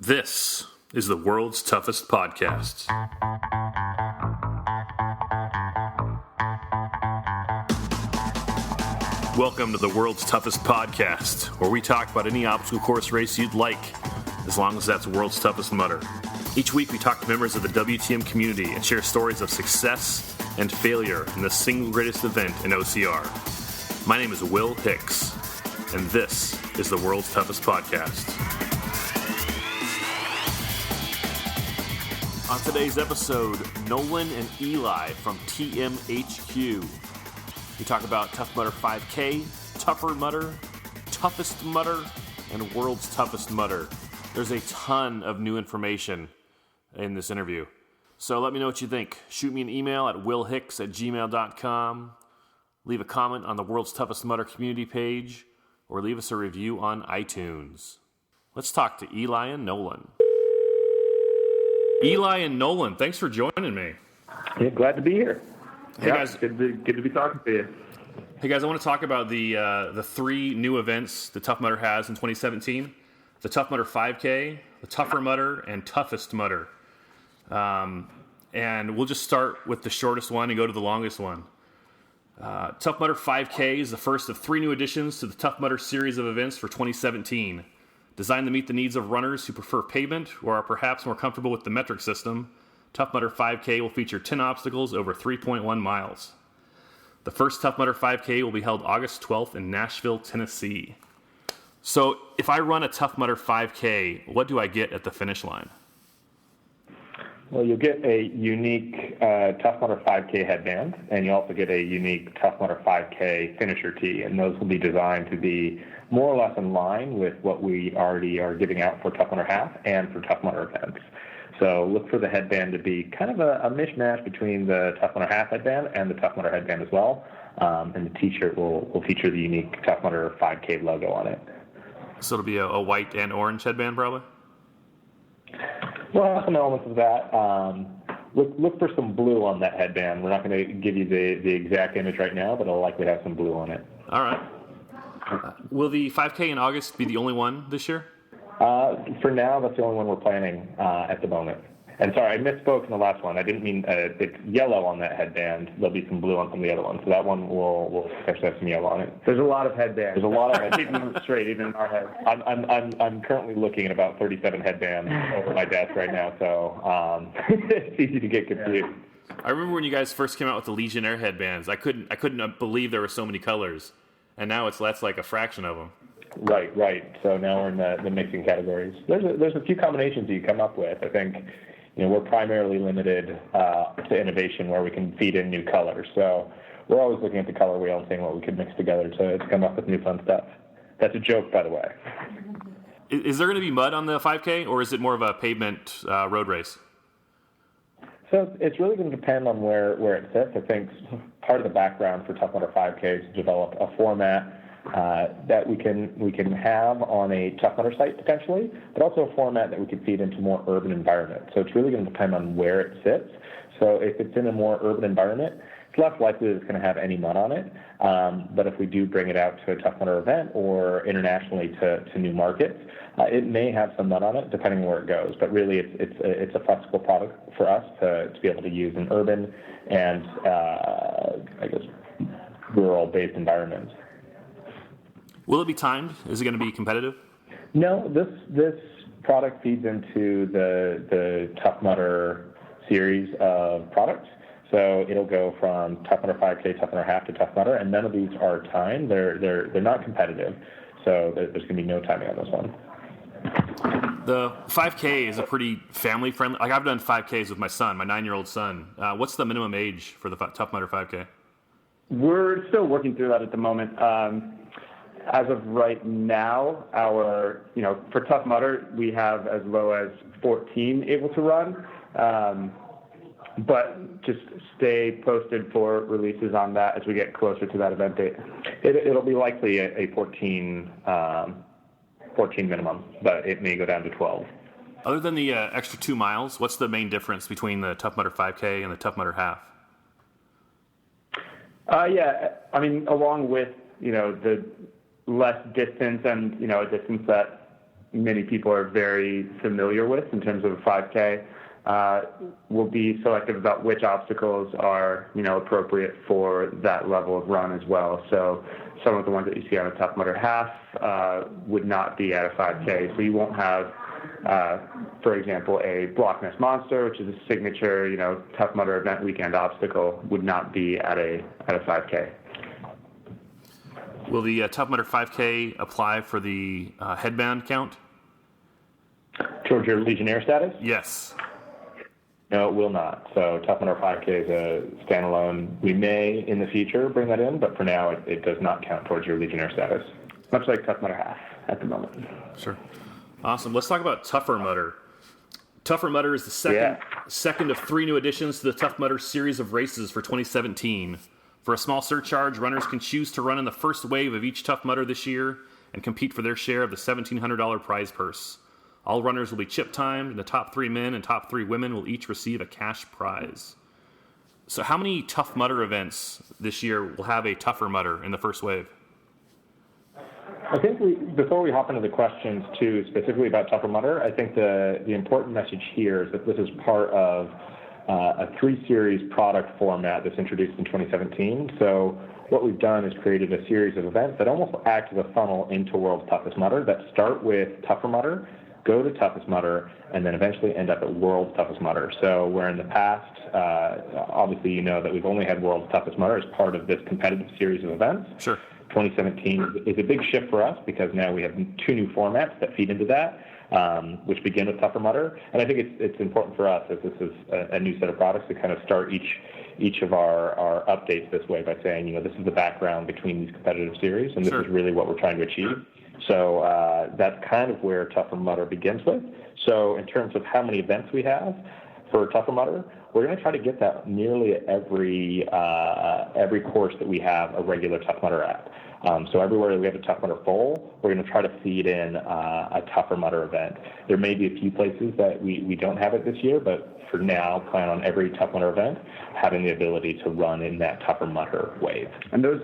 This is the world's toughest podcast. Welcome to the world's toughest podcast, where we talk about any obstacle course race you'd like, as long as that's world's toughest mudder. Each week we talk to members of the WTM community and share stories of success and failure in the single greatest event in OCR. My name is Will Hicks, and this is the world's toughest podcast. On today's episode, Nolan and Eli from TMHQ. We talk about Tough Mudder 5K, Tougher Mudder, Toughest Mudder, and World's Toughest Mudder. There's a ton of new information in this interview. So let me know what you think. Shoot me an email at willhicks@gmail.com. Leave a comment on the World's Toughest Mudder community page, or leave us a review on iTunes. Let's talk to Eli and Nolan. Eli and Nolan, thanks for joining me. Yeah, glad to be here. Hey guys, good to be talking to you. Hey guys, I want to talk about the three new events the Tough Mudder has in 2017: the Tough Mudder 5K, the Tougher Mudder, and Toughest Mudder. And we'll just start with the shortest one and go to the longest one. Tough Mudder 5K is the first of three new additions to the Tough Mudder series of events for 2017. Designed to meet the needs of runners who prefer pavement or are perhaps more comfortable with the metric system, Tough Mudder 5K will feature 10 obstacles over 3.1 miles. The first Tough Mudder 5K will be held August 12th in Nashville, Tennessee. So if I run a Tough Mudder 5K, what do I get at the finish line? Well, you'll get a unique Tough Mudder 5K headband, and you also get a unique Tough Mudder 5K finisher tee, and those will be designed to be more or less in line with what we already are giving out for Tough Mudder Half and for Tough Mudder events. So look for the headband to be kind of a mishmash between the Tough Mudder Half headband and the Tough Mudder headband as well. And the t-shirt will feature the unique Tough Mudder 5K logo on it. So it'll be a white and orange headband, probably? Well, some elements of that. Look for some blue on that headband. We're not going to give you the exact image right now, but it'll likely have some blue on it. All right. Will the 5K in August be the only one this year? For now, that's the only one we're planning at the moment. And sorry, I misspoke in the last one. I didn't mean it's yellow on that headband. There'll be some blue on some of the other ones. So that one will actually have some yellow on it. There's a lot of headbands. There's a lot of keeping them straight, even in our heads. I'm currently looking at about 37 headbands over my desk right now, so it's easy to get confused. Yeah. I remember when you guys first came out with the Legionnaire headbands. I couldn't believe there were so many colors, and now that's like a fraction of them. Right. So now we're in the mixing categories. There's a few combinations you come up with. I think we're primarily limited to innovation where we can feed in new colors. So we're always looking at the color wheel and seeing what we could mix together to come up with new fun stuff. That's a joke, by the way. Is there going to be mud on the 5K, or is it more of a pavement road race? So it's really going to depend on where it sits. I think part of the background for Tough Mudder 5K is to develop a format that we can have on a Tough Mudder site potentially, but also a format that we could feed into more urban environment. So it's really going to depend on where it sits. So if it's in a more urban environment, it's less likely that it's going to have any mud on it. But if we do bring it out to a Tough Mudder event or internationally to new markets, it may have some mud on it depending on where it goes. But really, it's a flexible product for us to be able to use in urban and rural-based environments. Will it be timed? Is it going to be competitive? No, this product feeds into the Tough Mudder series of products. So it'll go from Tough Mudder 5K, Tough Mudder Half to Tough Mudder, and none of these are timed. They're not competitive, so there's going to be no timing on this one. The 5K is a pretty family-friendly. Like I've done 5Ks with my son, my 9-year-old son. What's the minimum age for the Tough Mudder 5K? We're still working through that at the moment. As of right now, for Tough Mudder, we have as low as 14 able to run. But just stay posted for releases on that as we get closer to that event date. It'll be likely a 14 minimum, but it may go down to 12. Other than the extra 2 miles, what's the main difference between the Tough Mudder 5K and the Tough Mudder Half? Along with, the less distance and, a distance that many people are very familiar with in terms of a 5K. We'll be selective about which obstacles are, appropriate for that level of run as well. So some of the ones that you see on a Tough Mudder half would not be at a 5K. So you won't have, for example, a Block Ness Monster, which is a signature, Tough Mudder event weekend obstacle, would not be at a 5K. Will the Tough Mudder 5K apply for the headband count? Towards your Legionnaire status? Yes. No, it will not. So Tough Mudder 5K is a standalone. We may in the future bring that in, but for now it does not count towards your Legionnaire status. Much like Tough Mudder half at the moment. Sure. Awesome. Let's talk about Tougher Mudder. Tougher Mudder is the second of 3 new additions to the Tough Mudder series of races for 2017. For a small surcharge, runners can choose to run in the first wave of each Tough Mudder this year and compete for their share of the $1,700 prize purse. All runners will be chip timed, and the top 3 men and top 3 women will each receive a cash prize. So how many Tough Mudder events this year will have a Tougher Mudder in the first wave? I think before we hop into the questions too, specifically about Tougher Mudder, I think the important message here is that this is part of a 3-series product format that's introduced in 2017. So what we've done is created a series of events that almost act as a funnel into World's Toughest Mudder that start with Tougher Mudder, go to Toughest Mudder, and then eventually end up at World's Toughest Mudder. So where in the past, obviously you know that we've only had World's Toughest Mudder as part of this competitive series of events. Sure. 2017 is a big shift for us because now we have 2 new formats that feed into that, which begin with Tougher Mudder. And I think it's important for us, as this is a new set of products, to kind of start each of our updates this way by saying, this is the background between these competitive series, and this is really what we're trying to achieve. So that's kind of where Tougher Mudder begins with. So in terms of how many events we have for Tougher Mudder, we're going to try to get that nearly at every course that we have a regular Tough Mudder at. So everywhere that we have a Tough Mudder full, we're going to try to feed in a Tougher Mudder event. There may be a few places that we don't have it this year, but for now, plan on every Tough Mudder event having the ability to run in that Tougher Mudder wave. And those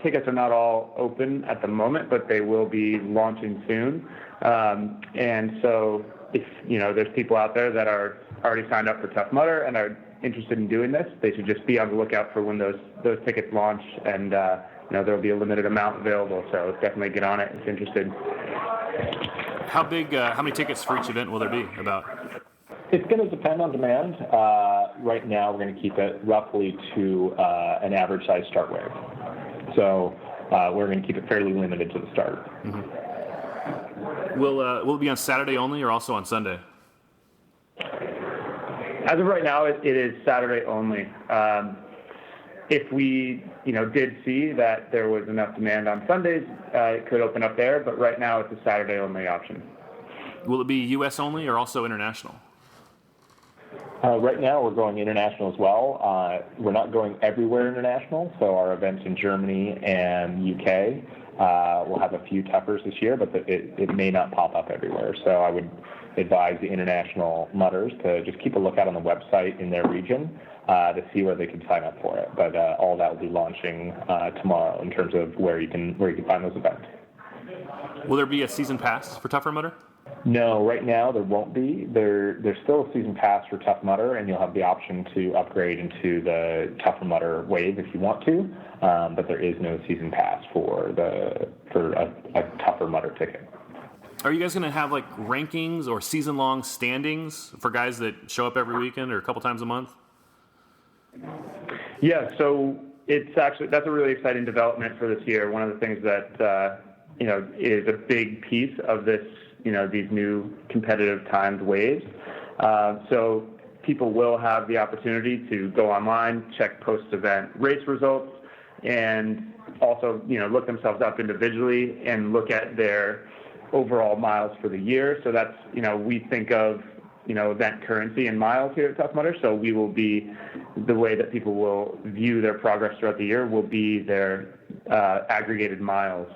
tickets are not all open at the moment, but they will be launching soon. And so if there's people out there that are already signed up for Tough Mudder and are interested in doing this, they should just be on the lookout for when those tickets launch, and there will be a limited amount available. So definitely get on it if interested. How many tickets for each event will there be about? It's going to depend on demand. Right now, we're going to keep it roughly to an average size start wave. So we're going to keep it fairly limited to the start. Mm-hmm. Will it be on Saturday only or also on Sunday? As of right now, it is Saturday only. If we, did see that there was enough demand on Sundays, it could open up there. But right now, it's a Saturday only option. Will it be U.S. only or also international? Right now, we're going international as well. We're not going everywhere international, so our events in Germany and UK will have a few Tuffers this year, but it may not pop up everywhere. So I would advise the international mudders to just keep a lookout on the website in their region to see where they can sign up for it. But all that will be launching tomorrow in terms of where you can find those events. Will there be a season pass for Tougher Mudder? No, right now there won't be. There's still a season pass for Tough Mudder, and you'll have the option to upgrade into the Tougher Mudder wave if you want to. But there is no season pass for a Tougher Mudder ticket. Are you guys going to have like rankings or season-long standings for guys that show up every weekend or a couple times a month? Yeah, so that's a really exciting development for this year. One of the things that is a big piece of this, these new competitive timed waves. So people will have the opportunity to go online, check post-event race results, and also, look themselves up individually and look at their overall miles for the year. So that's, we think of, event currency in miles here at Tough Mudder. So we will be, the way that people will view their progress throughout the year will be their aggregated miles.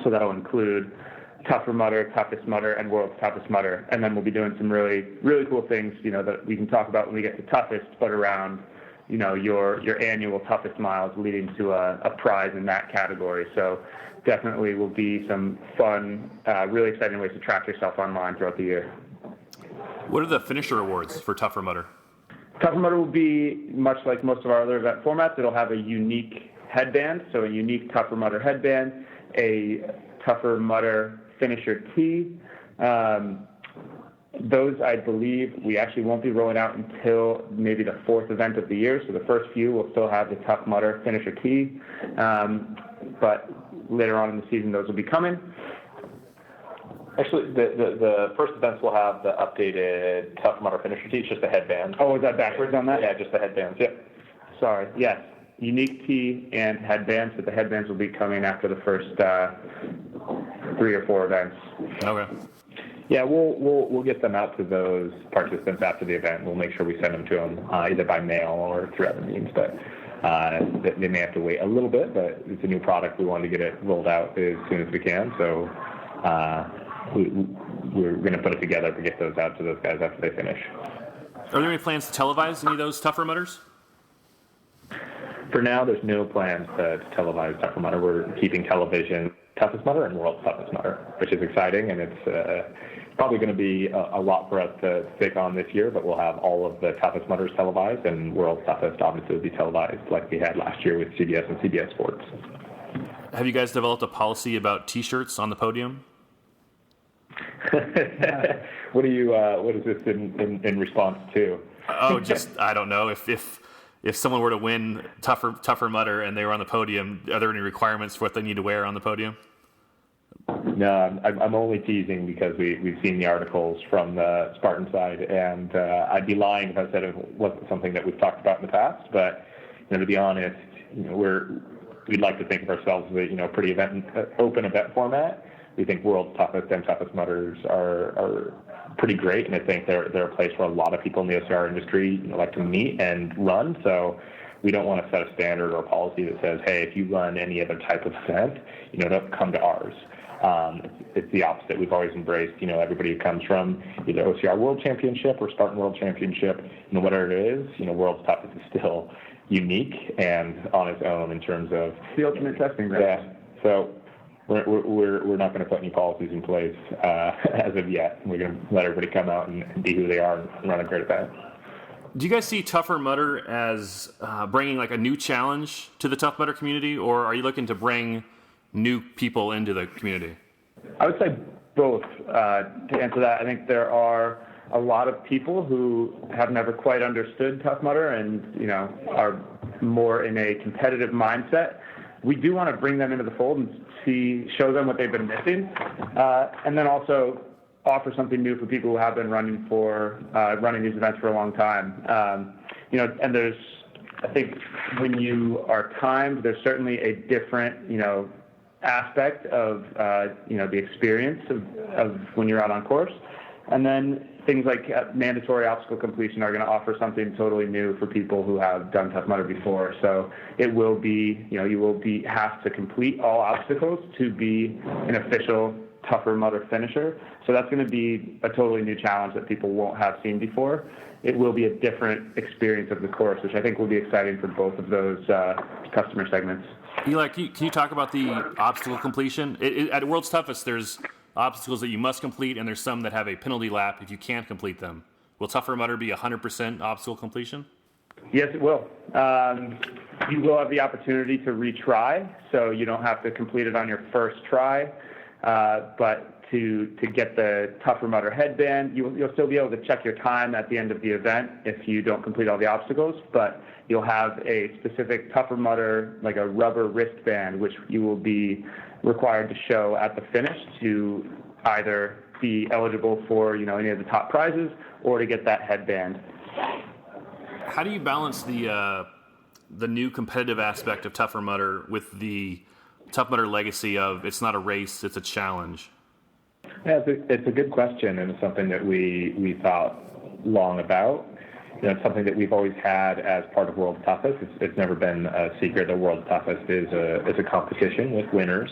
So that'll include Tougher Mudder, Toughest Mudder, and World's Toughest Mudder. And then we'll be doing some really, really cool things, that we can talk about when we get to toughest, but around your annual toughest miles, leading to a prize in that category. So definitely will be some fun, really exciting ways to track yourself online throughout the year. What are the finisher awards for Tougher Mudder? Tougher Mudder will be much like most of our other event formats. It'll have a unique headband, so a unique Tougher Mudder headband, a Tougher Mudder finisher tee. Those, I believe, we actually won't be rolling out until maybe the fourth event of the year. So the first few will still have the Tough Mudder finisher tee, but later on in the season, those will be coming. Actually, the first events will have the updated Tough Mudder finisher tee. It's just the headband. Oh, is that backwards on that? Yeah, just the headbands. Yeah. Sorry. Yes, unique tee and headbands, but the headbands will be coming after the first 3 or 4 events. Okay. Yeah, we'll get them out to those participants after the event. We'll make sure we send them to them either by mail or through other means. But they may have to wait a little bit. But it's a new product. We want to get it rolled out as soon as we can. So we're going to put it together to get those out to those guys after they finish. Are there any plans to televise any of those Tougher Mudders? For now, there's no plans to televise Tougher Mudder. We're keeping television Toughest Mudder and World's Toughest Mudder, which is exciting, and it's probably going to be a lot for us to take on this year, but we'll have all of the Toughest Mudders televised, and World's Toughest obviously will be televised like we had last year with CBS and CBS Sports. Have you guys developed a policy about T-shirts on the podium? What is this in response to? Oh, just, I don't know. If someone were to win Tougher Mudder and they were on the podium, are there any requirements for what they need to wear on the podium? No, I'm only teasing because we've seen the articles from the Spartan side, and I'd be lying if I said it wasn't something that we've talked about in the past. But to be honest, we'd like to think of ourselves as a pretty open event format. We think World's Toughest and Toughest Mudders are pretty great, and I think they're a place where a lot of people in the OCR industry like to meet and run. So we don't want to set a standard or a policy that says, hey, if you run any other type of event, don't come to ours. It's the opposite. We've always embraced, everybody who comes from either OCR World Championship or Spartan World Championship, whatever it is, World's Toughest is still unique and on its own in terms of the ultimate testing ground. Yeah. So we're not going to put any policies in place as of yet. We're going to let everybody come out and be who they are and run a great event. Do you guys see Tougher Mudder as bringing like a new challenge to the Tough Mudder community, or are you looking to bring new people into the community? I would say both. To answer that, I think there are a lot of people who have never quite understood Tough Mudder and are more in a competitive mindset. We do want to bring them into the fold and show them what they've been missing, and then also offer something new for people who have been running these events for a long time. And there's, I think, when you are timed, there's certainly a different, aspect of, the experience of when you're out on course. And then things like mandatory obstacle completion are going to offer something totally new for people who have done Tough Mudder before. So it will be, you will have to complete all obstacles to be an official Tougher Mudder finisher. So that's going to be a totally new challenge that people won't have seen before. It will be a different experience of the course, which I think will be exciting for both of those customer segments. Eli, can you talk about the obstacle completion? At World's Toughest, there's obstacles that you must complete, and there's some that have a penalty lap if you can't complete them. Will Tougher Mudder be 100% obstacle completion? Yes, it will. You will have the opportunity to retry, so you don't have to complete it on your first try. But to get the Tougher Mudder headband, you'll still be able to check your time at the end of the event if you don't complete all the obstacles, but you'll have a specific Tougher Mudder, like a rubber wristband, which you will be required to show at the finish to either be eligible for any of the top prizes or to get that headband. How do you balance the new competitive aspect of Tougher Mudder with the Tough Mudder legacy of it's not a race, it's a challenge? Yeah, it's a good question, and it's something that we thought long about. It's something that we've always had as part of World's Toughest. It's never been a secret that World's Toughest is a competition with winners.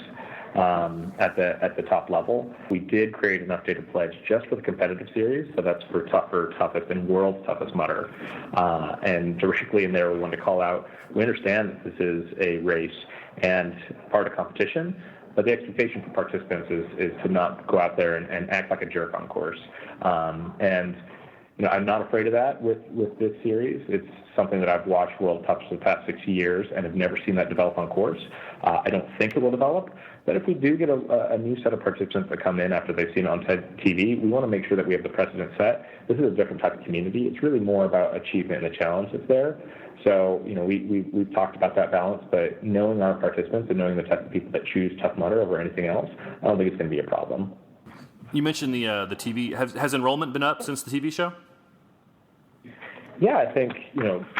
at the top level. We did create an updated pledge just for the competitive series, so that's for tougher, toughest, and world's toughest mudder. And directly in there, we wanted to call out, we understand that this is a race and part of competition, but the expectation for participants is to not go out there and act like a jerk on course. And I'm not afraid of that with this series. It's something that I've watched World Toughs for the past 6 years and have never seen that develop on course. I don't think it will develop, but if we do get a new set of participants that come in after they've seen it on TV, we want to make sure that we have the precedent set. This is a different type of community. It's really more about achievement and the challenge that's there. So, we've talked about that balance, but knowing our participants and knowing the type of people that choose Tough Mudder over anything else, I don't think it's going to be a problem. You mentioned the TV. Has enrollment been up since the TV show? Yeah, I think,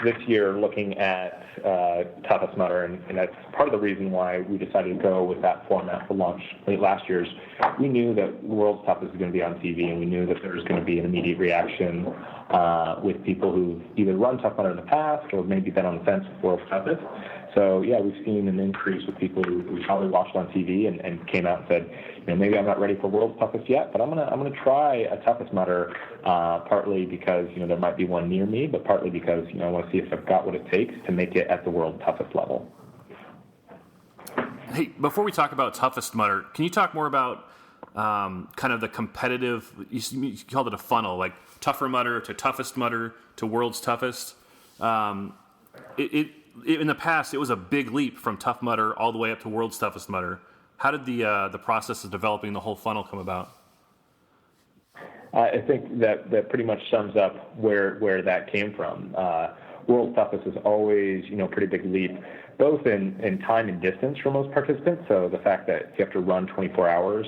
this year looking at Toughest Mudder, and that's part of the reason why we decided to go with that format for launch late last year. We knew that World's Toughest was going to be on TV, and we knew that there was going to be an immediate reaction with people who've either run Tough Mudder in the past or maybe been on the fence with World's Toughest. So, yeah, we've seen an increase with people who probably watched on TV and came out and said, maybe I'm not ready for World's Toughest yet, but I'm gonna try a Toughest Mudder, partly because, there might be one near me, but partly because, I want to see if I've got what it takes to make it at the World's Toughest level. Hey, before we talk about Toughest Mudder, can you talk more about kind of the competitive, you called it a funnel, like Tougher Mudder to Toughest Mudder to World's Toughest. In the past, it was a big leap from Tough Mudder all the way up to World's Toughest Mudder. How did the process of developing the whole funnel come about? I think that pretty much sums up where that came from. World's Toughest is always, pretty big leap, both in time and distance for most participants. So the fact that you have to run 24 hours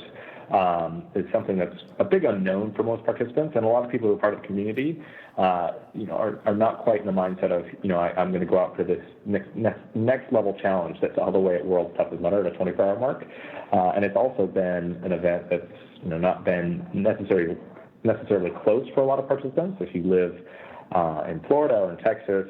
is something that's a big unknown for most participants, and a lot of people who are part of the community, are not quite in the mindset of, I'm going to go out for this next level challenge that's all the way at World's Toughest Mudder at a 24-hour mark, and it's also been an event that's not been necessarily close for a lot of participants. If you live in Florida or in Texas,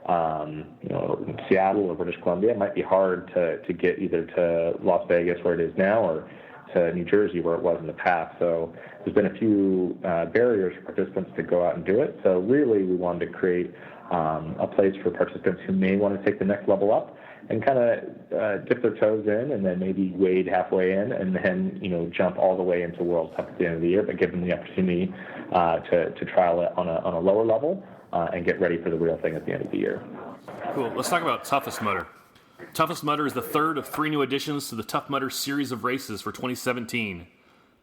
in Seattle or British Columbia, it might be hard to get either to Las Vegas where it is now or to New Jersey where it was in the past. So there's been a few barriers for participants to go out and do it. So really we wanted to create a place for participants who may want to take the next level up and kind of dip their toes in and then maybe wade halfway in and then, jump all the way into World Cup at the end of the year, but give them the opportunity to trial it on a lower level and get ready for the real thing at the end of the year. Cool. Let's talk about Toughest Mudder. Toughest Mudder is the third of 3 new additions to the Tough Mudder series of races for 2017.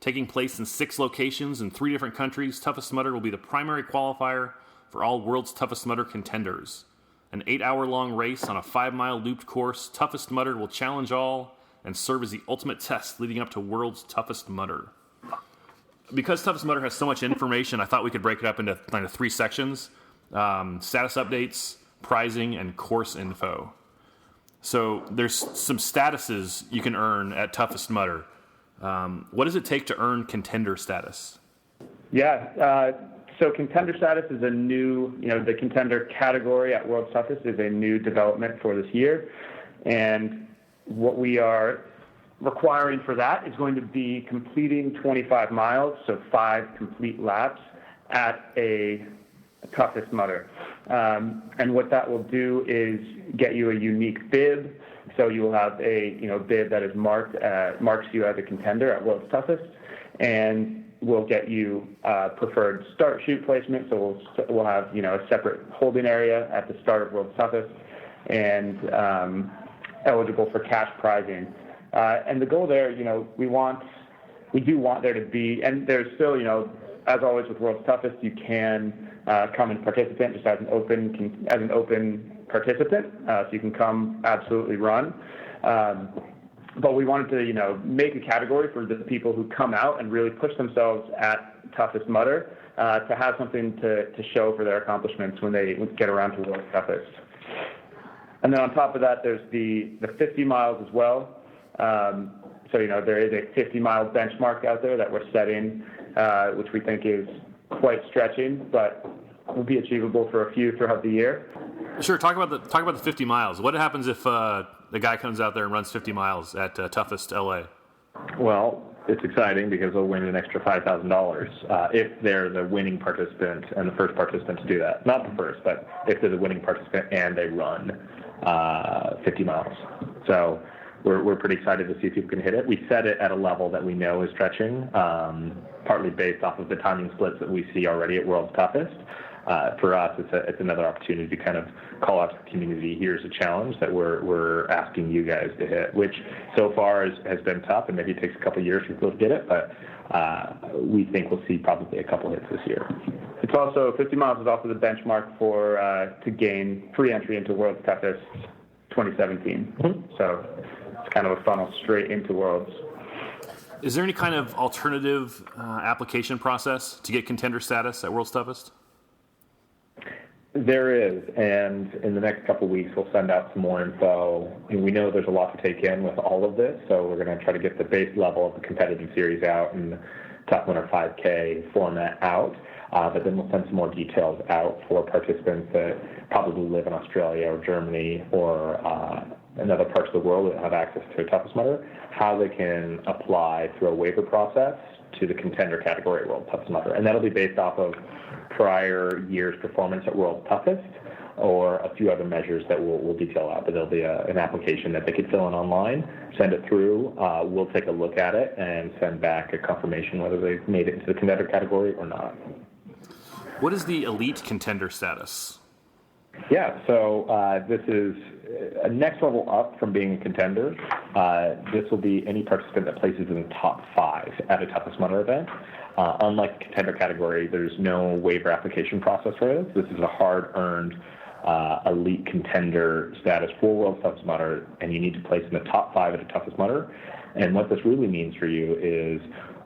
Taking place in 6 locations in 3 different countries, Toughest Mudder will be the primary qualifier for all World's Toughest Mudder contenders. An 8-hour-long race on a 5-mile looped course, Toughest Mudder will challenge all and serve as the ultimate test leading up to World's Toughest Mudder. Because Toughest Mudder has so much information, I thought we could break it up into kind of 3 sections: status updates, prizing, and course info. So there's some statuses you can earn at Toughest Mudder. What does it take to earn contender status? Yeah, so contender status is a new, the contender category at World's Toughest is a new development for this year. And what we are requiring for that is going to be completing 25 miles, so 5 complete laps at a Toughest Mudder. And what that will do is get you a unique bib. So you will have a bib that is marks you as a contender at World's Toughest, and we'll get you preferred start chute placement. So we'll have a separate holding area at the start of World's Toughest, and eligible for cash prizing. And the goal there, we do want there to be, and there's still, as always with World's Toughest, you can come and participate just as an open participant, so you can come absolutely run. But we wanted to, make a category for the people who come out and really push themselves at Toughest Mudder to have something to show for their accomplishments when they get around to World's Toughest. And then on top of that, there's the 50 miles as well. So, there is a 50-mile benchmark out there that we're setting, which we think is quite stretching, but will be achievable for a few throughout the year. Sure. Talk about the 50 miles. What happens if the guy comes out there and runs 50 miles at Toughest LA? Well, it's exciting because they'll win an extra $5,000 if they're the winning participant and the first participant to do that. Not the first, but if they're the winning participant and they run 50 miles. So we're pretty excited to see if people can hit it. We set it at a level that we know is stretching, partly based off of the timing splits that we see already at World's Toughest. For us, it's another opportunity to kind of call out to the community. Here's a challenge that we're asking you guys to hit, which so far has been tough, and maybe it takes a couple of years for people to get it, but we think we'll see probably a couple hits this year. It's also 50 miles is also the benchmark for to gain free entry into World's Toughest 2017. Mm-hmm. So it's kind of a funnel straight into Worlds. Is there any kind of alternative application process to get contender status at World's Toughest? There is, and in the next couple of weeks, we'll send out some more info. And we know there's a lot to take in with all of this, so we're going to try to get the base level of the competitive series out and the Tough Mudder 5K format out. But then we'll send some more details out for participants that probably live in Australia or Germany or in other parts of the world that have access to a Toughest Mudder, how they can apply through a waiver process to the contender category at World Toughest Mudder. And that'll be based off of prior year's performance at World Toughest or a few other measures that we'll detail out. But there'll be an application that they could fill in online, send it through. We'll take a look at it and send back a confirmation whether they've made it into the contender category or not. What is the elite contender status? Yeah, so this is a next level up from being a contender. This will be any participant that places in the top 5 at a Toughest Mudder event. Unlike the contender category, there's no waiver application process for this. This is a hard-earned elite contender status for World's Toughest Mudder, and you need to place in the top 5 at a Toughest Mudder. And what this really means for you is,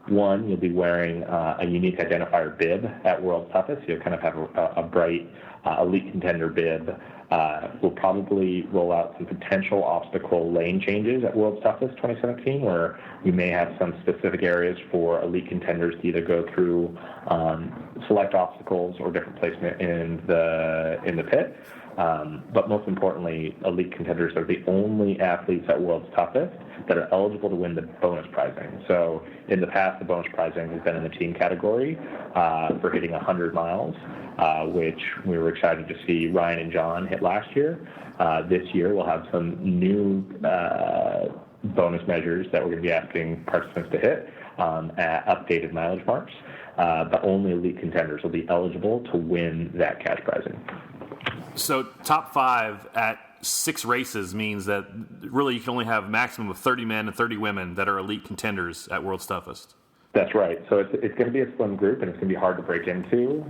one, you'll be wearing a unique identifier bib at World's Toughest. You'll kind of have a bright elite contender bib. We'll probably roll out some potential obstacle lane changes at World's Toughest 2017, where we may have some specific areas for elite contenders to either go through select obstacles or different placement in the pit. But most importantly, elite contenders are the only athletes at World's Toughest that are eligible to win the bonus prizing. So in the past, the bonus prizing has been in the team category for hitting 100 miles, which we were excited to see Ryan and John hit last year. This year, we'll have some new bonus measures that we're going to be asking participants to hit at updated mileage marks. But only elite contenders will be eligible to win that cash prizing. So top 5 at 6 races means that really you can only have a maximum of 30 men and 30 women that are elite contenders at World's Toughest. That's right. So it's going to be a slim group, and it's going to be hard to break into.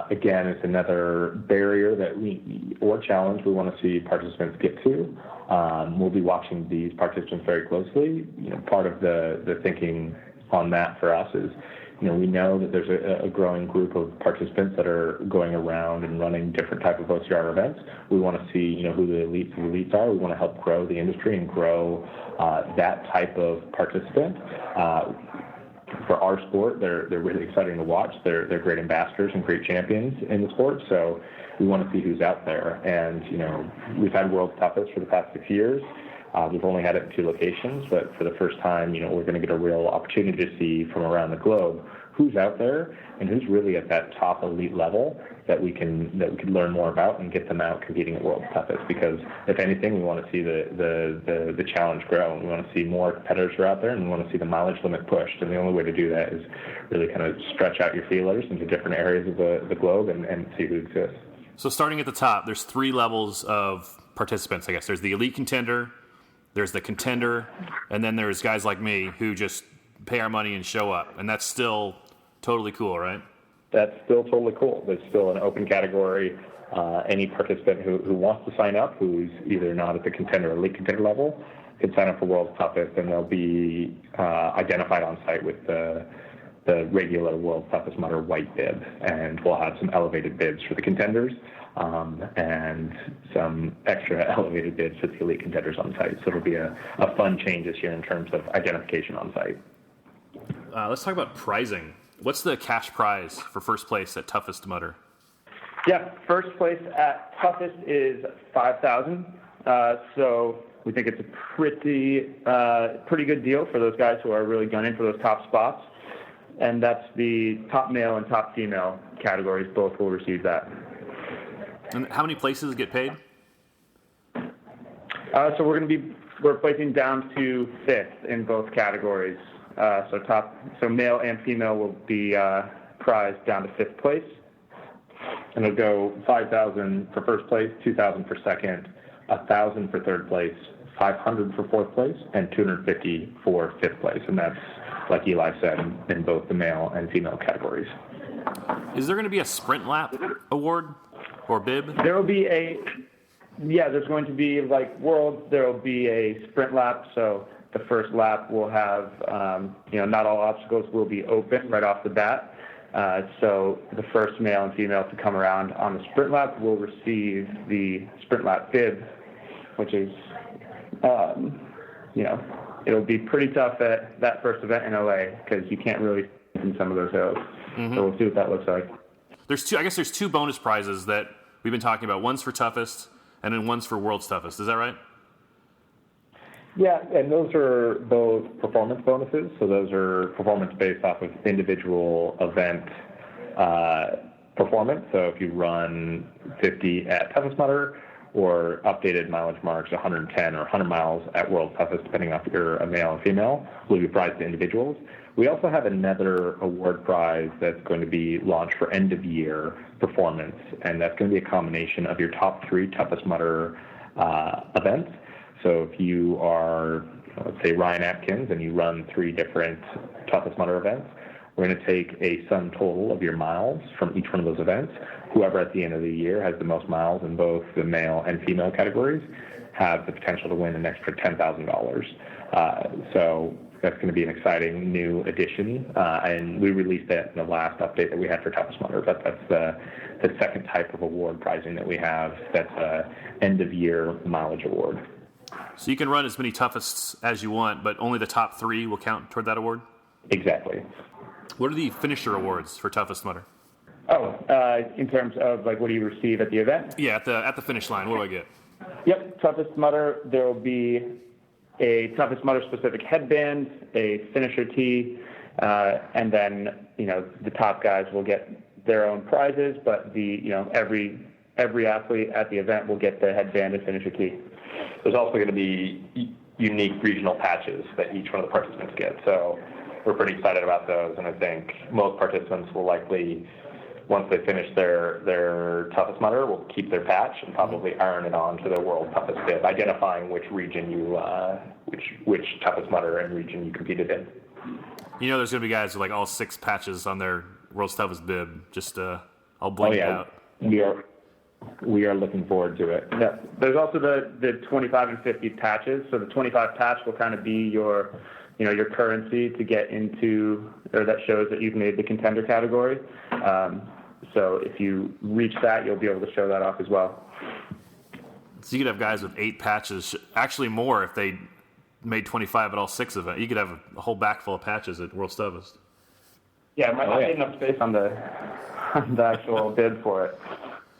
Again, it's another barrier or challenge we want to see participants get to. We'll be watching these participants very closely. Part of the thinking on that for us is, we know that there's a growing group of participants that are going around and running different type of OCR events. We want to see, who the elites are. We want to help grow the industry and grow that type of participant. For our sport, they're really exciting to watch. They're great ambassadors and great champions in the sport. So we want to see who's out there. And, we've had World's Toughest for the past 6 years. We've only had it in 2 locations, but for the first time, we're going to get a real opportunity to see from around the globe who's out there and who's really at that top elite level that we can learn more about and get them out competing at World's Toughest. Because if anything, we want to see the challenge grow, and we want to see more competitors who are out there, and we want to see the mileage limit pushed. And the only way to do that is really kind of stretch out your feelers into different areas of the globe and see who exists. So starting at the top, there's 3 levels of participants, I guess. There's the elite contender, there's the contender, and then there's guys like me who just pay our money and show up. And that's still totally cool, right? That's still totally cool. There's still an open category. Any participant who wants to sign up, who's either not at the contender or elite contender level, can sign up for World's Toughest, and they'll be identified on site with the regular World's Toughest Mudder white bib. And we'll have some elevated bibs for the contenders and some extra elevated bibs for the elite contenders on site. So it'll be a fun change this year in terms of identification on site. Let's talk about prizing. What's the cash prize for first place at Toughest Mudder? Yeah, first place at Toughest is $5,000. So we think it's a pretty good deal for those guys who are really gunning for those top spots. And that's the top male and top female categories. Both will receive that. And how many places get paid? So we're placing down to 5th in both categories. So male and female will be prized down to 5th place. And it'll go $5,000 for first place, $2,000 for second, $1,000 for third place, $500 for fourth place, and $250 for fifth place. And that's, like Eli said, in both the male and female categories. Is there going to be a sprint lap award or bib? There will be there's going to be, like Worlds, there will be a sprint lap. So the first lap will have, not all obstacles will be open right off the bat. So the first male and female to come around on the sprint lap will receive the sprint lap bib, which is, it'll be pretty tough at that first event in LA because you can't really in some of those hills. Mm-hmm. So we'll see what that looks like. There's two bonus prizes that we've been talking about. One's for toughest, and then one's for world's toughest. Is that right? Yeah, and those are both performance bonuses. So those are performance based off of individual event performance. So if you run 50 at toughest mutter or updated mileage marks 110 or 100 miles at world's toughest, depending on if you're a male and female, will be prized to individuals. We also have another award prize that's going to be launched for end of year performance, and that's going to be a combination of your top 3 toughest mutter events. So if you are, let's say, Ryan Atkins, and you run 3 different toughest mutter events, we're going to take a sum total of your miles from each one of those events. Whoever at the end of the year has the most miles in both the male and female categories have the potential to win an extra $10,000. So that's going to be an exciting new addition. And we released that in the last update that we had for toughest mutter. But that's the second type of award prizing that we have. That's an end-of-year mileage award. So you can run as many toughest as you want, but only the top 3 will count toward that award? Exactly. What are the finisher awards for toughest mutter? In terms of what do you receive at the event? Yeah, at the finish line, what do I get? Yep, toughest mutter, there will be a toughest mutter specific headband, a finisher tee, and then, the top guys will get their own prizes, but every athlete at the event will get the headband and finisher tee. There's also going to be unique regional patches that each one of the participants get. So we're pretty excited about those, and I think most participants will likely, once they finish their toughest mutter, will keep their patch and probably iron it on to their world toughest bib, identifying which region which toughest mutter and region you competed in. There's going to be guys with all 6 patches on their world's toughest bib, just all blanked out. We are looking forward to it. Yeah. There's also the 25 and 50 patches. So the 25 patch will kind of be your currency to get into, or that shows that you've made the contender category. So if you reach that, you'll be able to show that off as well. So you could have guys with 8 patches, actually more if they made 25 at all 6 of it. You could have a whole back full of patches at World's Toughest. Yeah, it might not take enough space on the actual bid for it.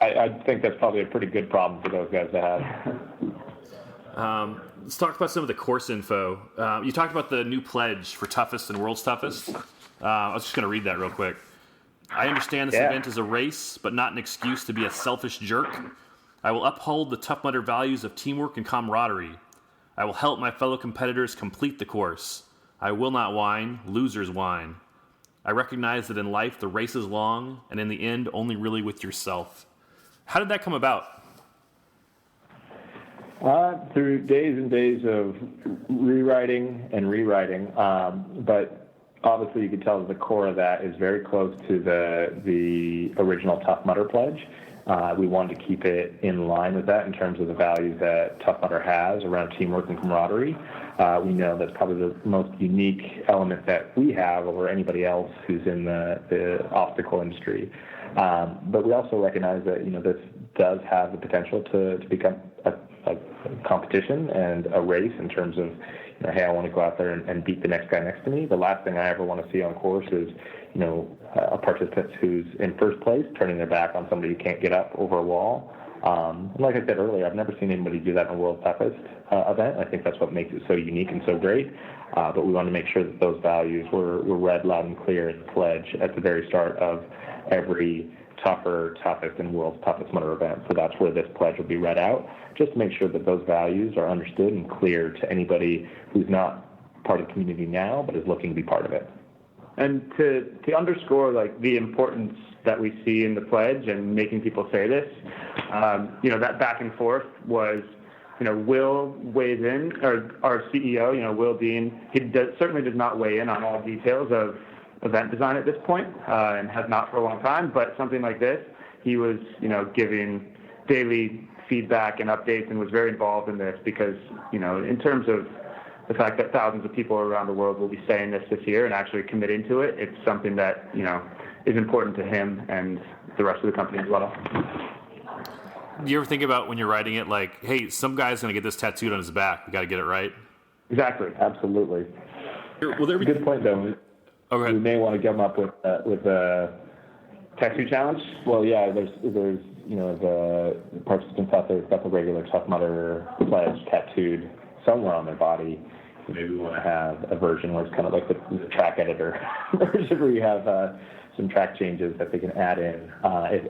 I think that's probably a pretty good problem for those guys to have. Let's talk about some of the course info. You talked about the new pledge for toughest and world's toughest. I was just going to read that real quick. I understand this event is a race, but not an excuse to be a selfish jerk. I will uphold the Tough Mudder values of teamwork and camaraderie. I will help my fellow competitors complete the course. I will not whine, losers whine. I recognize that in life the race is long, and in the end only really with yourself. How did that come about? Through days and days of rewriting, but obviously you can tell that the core of that is very close to the original Tough Mudder pledge. We wanted to keep it in line with that in terms of the values that Tough Mudder has around teamwork and camaraderie. We know that's probably the most unique element that we have over anybody else who's in the obstacle industry. But we also recognize that this does have the potential to become a competition and a race in terms of, hey, I want to go out there and beat the next guy next to me. The last thing I ever want to see on course is, a participant who's in first place turning their back on somebody who can't get up over a wall, And like I said earlier, I've never seen anybody do that in a World's Toughest event. I think that's what makes it so unique and so great. But we want to make sure that those values were read loud and clear in the pledge at the very start of every tougher, toughest, and World's Toughest Mudder event. So that's where this pledge will be read out, just to make sure that those values are understood and clear to anybody who's not part of the community now, but is looking to be part of it. And to underscore like the importance that we see in the pledge and making people say this, that back and forth was, Will weighs in, or our CEO, Will Dean, certainly does not weigh in on all details of event design at this point, and has not for a long time, but something like this, he was, giving daily feedback and updates and was very involved in this because, in terms of the fact that thousands of people around the world will be saying this year and actually committing to it, it's something that, is important to him and the rest of the company as well. Do you ever think about when you're writing it, like, hey, some guy's going to get this tattooed on his back. We got to get it right? Exactly. Absolutely. Will there be... Good point, though. Okay. We may want to come up with a tattoo challenge. Well, yeah, there's the participants out there who've got the regular Tough Mudder pledge tattooed somewhere on their body. So maybe we want to have a version where it's kind of like the track editor version where you have some track changes that they can add in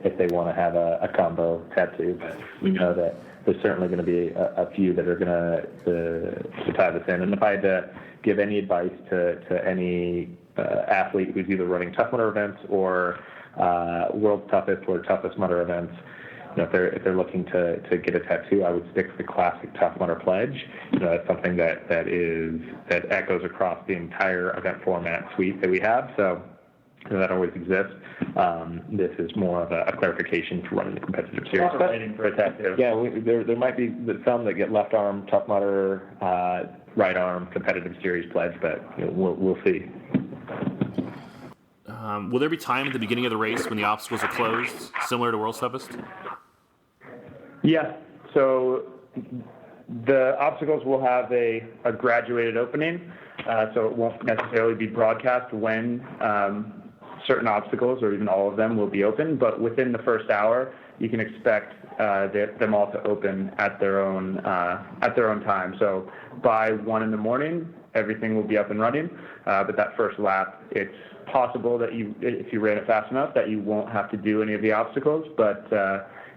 if they want to have a combo tattoo. But we know that there's certainly going to be a few that are going to tie this in. And if I had to give any advice to any athlete who's either running Tough Mudder events or World's Toughest or Toughest Mudder events, if they're looking to get a tattoo, I would stick to the classic Tough Mudder pledge. That's something that echoes across the entire event format suite that we have. So that always exists. This is more of a clarification for running the competitive series. Waiting for a tattoo. Yeah, there might be some that get left arm Tough Mudder, right arm competitive series pledge, but we'll see. Will there be time at the beginning of the race when the obstacles are closed, similar to World's Toughest? Yes. So the obstacles will have a graduated opening, so it won't necessarily be broadcast when certain obstacles, or even all of them, will be open. But within the first hour, you can expect them all to open at their own time. So by 1 a.m, everything will be up and running. But that first lap, it's possible that if you ran it fast enough, that you won't have to do any of the obstacles. But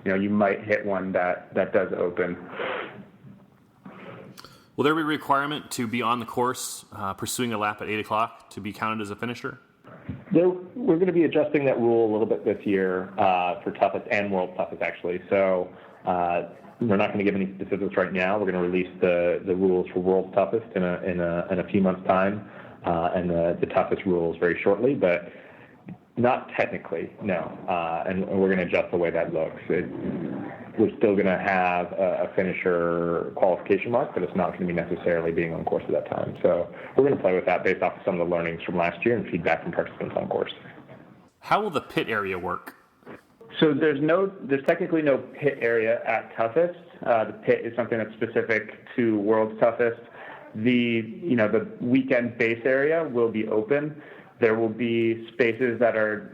you might hit one that does open. Will there be a requirement to be on the course pursuing a lap at 8 o'clock to be counted as a finisher? We're going to be adjusting that rule a little bit this year for Toughest and World's Toughest, actually. So we're not going to give any specifics right now. We're going to release the rules for World's Toughest in a few months' time, and the toughest rules very shortly, but not technically, no. And we're going to adjust the way that looks. We're still going to have a finisher qualification mark, but it's not going to be necessarily being on course at that time. So we're going to play with that based off of some of the learnings from last year and feedback from participants on course. How will the pit area work? So there's technically no pit area at Toughest. The pit is something that's specific to World's Toughest. The weekend base area will be open. There will be spaces that are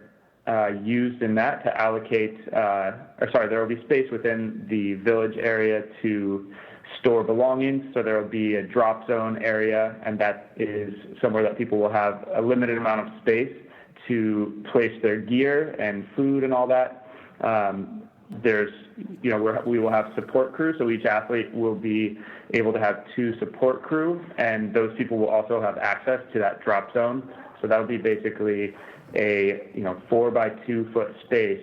used in that to allocate, there will be space within the village area to store belongings. So there will be a drop zone area, and that is somewhere that people will have a limited amount of space to place their gear and food and all that. We will have support crew, so each athlete will be able to have 2 support crew, and those people will also have access to that drop zone. So that will be basically a 4 by 2 foot space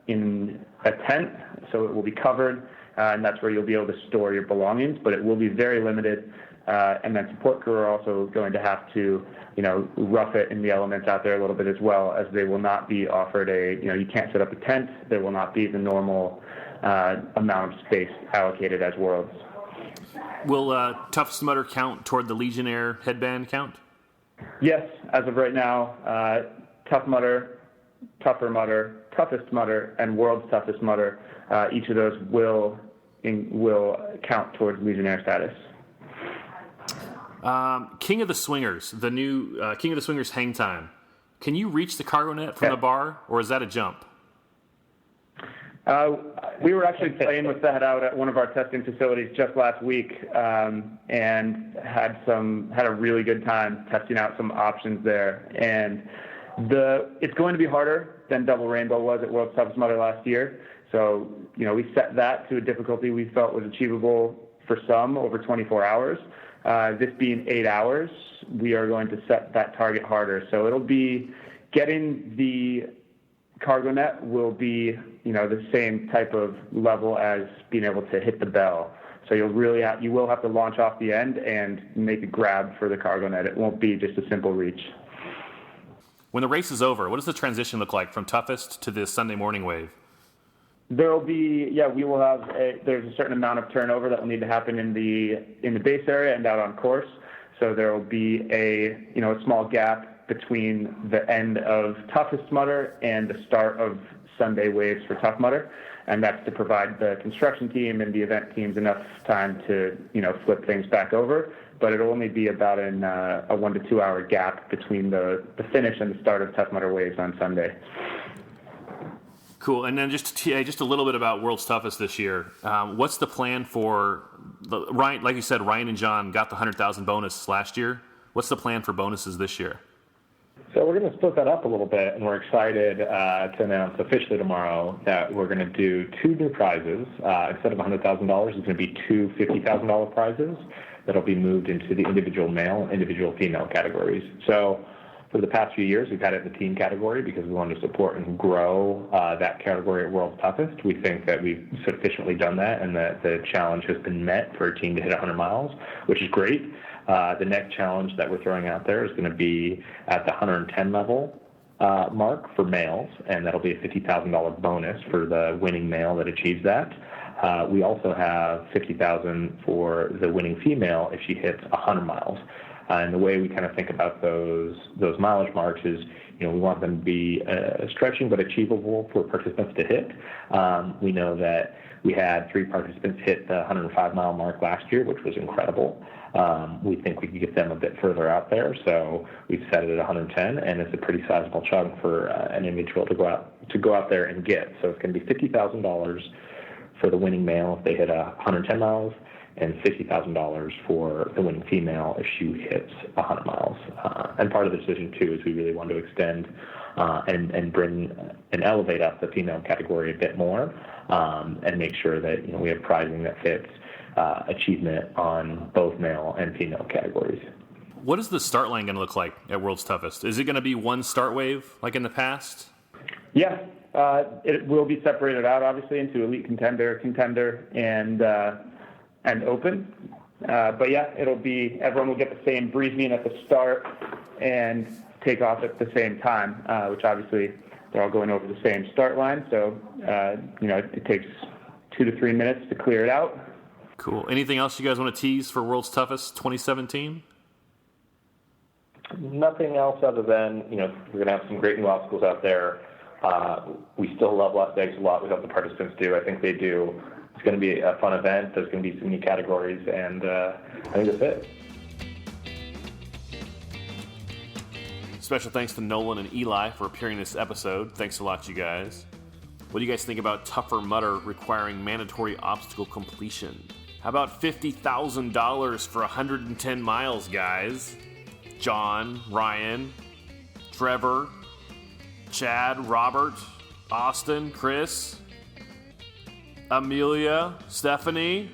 in a tent. So it will be covered, and that's where you'll be able to store your belongings. But it will be very limited. And then support crew are also going to have to rough it in the elements out there a little bit as well, as they will not be offered you can't set up a tent. There will not be the normal amount of space allocated as Worlds. Will Toughest Mudder count toward the Legionnaire headband count? Yes, as of right now, Tough Mudder, Tougher Mudder, Toughest Mudder, and World's Toughest Mudder, each of those will count towards Legionnaire status. King of the Swingers, the new King of the Swingers hang time. Can you reach the cargo net from the bar, or is that a jump? We were actually playing with that out at one of our testing facilities just last week, and had a really good time testing out some options there. And it's going to be harder than Double Rainbow was at World's Toughest Mudder last year. So, we set that to a difficulty we felt was achievable for some over 24 hours. This being 8 hours, we are going to set that target harder. So it'll be getting the cargo net will be, the same type of level as being able to hit the bell. So you will have to launch off the end and make a grab for the cargo net. It won't be just a simple reach. When the race is over, what does the transition look like from toughest to the Sunday morning wave? There'll be, we will have there's a certain amount of turnover that will need to happen in the base area and out on course. So there will be a small gap between the end of toughest mudder and the start of Sunday waves for Tough Mudder, and that's to provide the construction team and the event teams enough time to flip things back over. But it'll only be about a 1 to 2 hour gap between the finish and the start of Tough Mudder waves on Sunday. Cool. And then just a little bit about World's Toughest this year. What's the plan for Ryan? Like you said, Ryan and John got the 100,000 bonus last year. What's the plan for bonuses this year? So we're going to split that up a little bit, and we're excited to announce officially tomorrow that we're going to do 2 new prizes. Instead of $100,000, it's going to be 2 $50,000 prizes that'll be moved into the individual male and individual female categories. So for the past few years, we've had it in the team category because we wanted to support and grow that category at World's Toughest. We think that we've sufficiently done that and that the challenge has been met for a team to hit 100 miles, which is great. The next challenge that we're throwing out there is going to be at the 110 level mark for males, and that'll be a $50,000 bonus for the winning male that achieves that. We also have $50,000 for the winning female if she hits 100 miles. And the way we kind of think about those mileage marks is, we want them to be stretching but achievable for participants to hit. We know that we had 3 participants hit the 105-mile mark last year, which was incredible. We think we could get them a bit further out there, so we've set it at 110, and it's a pretty sizable chunk for an individual to go out there and get. So it's going to be $50,000 for the winning male if they hit 110 miles, and $50,000 for the winning female if she hits 100 miles. And part of the decision, too, is we really want to extend and bring and elevate up the female category a bit more, and make sure that we have prizing that fits achievement on both male and female categories. What is the start line going to look like at World's Toughest? Is it going to be one start wave like in the past? Yeah, it will be separated out, obviously, into elite contender, and open. But yeah, everyone will get the same briefing at the start and take off at the same time, which obviously they're all going over the same start line. So, it takes 2 to 3 minutes to clear it out. Cool. Anything else you guys want to tease for World's Toughest 2017? Nothing else other than, we're going to have some great new obstacles out there. We still love Las Vegas a lot. We hope the participants do. I think they do. It's going to be a fun event. There's going to be some new categories, and I think that's it. Special thanks to Nolan and Eli for appearing in this episode. Thanks a lot, you guys. What do you guys think about tougher mudder requiring mandatory obstacle completion? How about $50,000 for 110 miles, guys? John, Ryan, Trevor, Chad, Robert, Austin, Chris, Amelia, Stephanie,